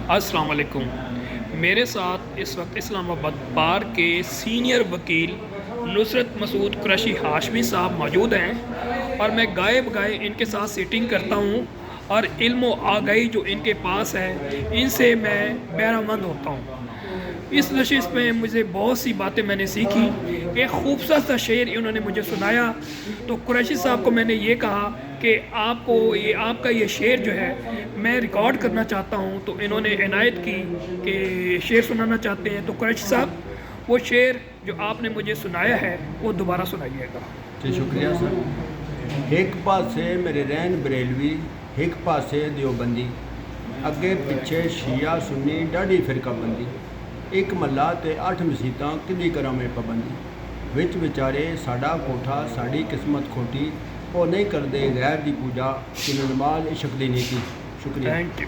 السلام علیکم۔ میرے ساتھ اس وقت اسلام آباد بار کے سینئر وکیل نصرت مسعود قریشی ہاشمی صاحب موجود ہیں، اور میں گائے بگائے ان کے ساتھ سیٹنگ کرتا ہوں، اور علم و آگاہی جو ان کے پاس ہے ان سے میں بہرہ مند ہوتا ہوں۔ اس نشست میں مجھے بہت سی باتیں میں نے سیکھی۔ ایک خوبصورت سا شعر انہوں نے مجھے سنایا، تو قریشی صاحب کو میں نے یہ کہا کہ آپ کا یہ شعر جو ہے میں ریکارڈ کرنا چاہتا ہوں، تو انہوں نے عنایت کی کہ شعر سنانا چاہتے ہیں۔ تو قریشی صاحب وہ شعر جو آپ نے مجھے سنایا ہے وہ دوبارہ سنائیے گا۔ جی شکریہ سر۔ ایک پاسے میرے رین بریلوی، ایک پاسے دیوبندی، اگے پیچھے شیعہ سنی ڈاڈی فرقہ بندی، ایک محلہ تے 8 مسیتاں کدی کراں میں پابندی، وچ وچارے ساڈا کوٹھا ساڈی قسمت کھوٹی، او نہیں کردے غیر دی پوجا، کنن مال عشق دی نیتی۔ شکریہ۔ Thank you.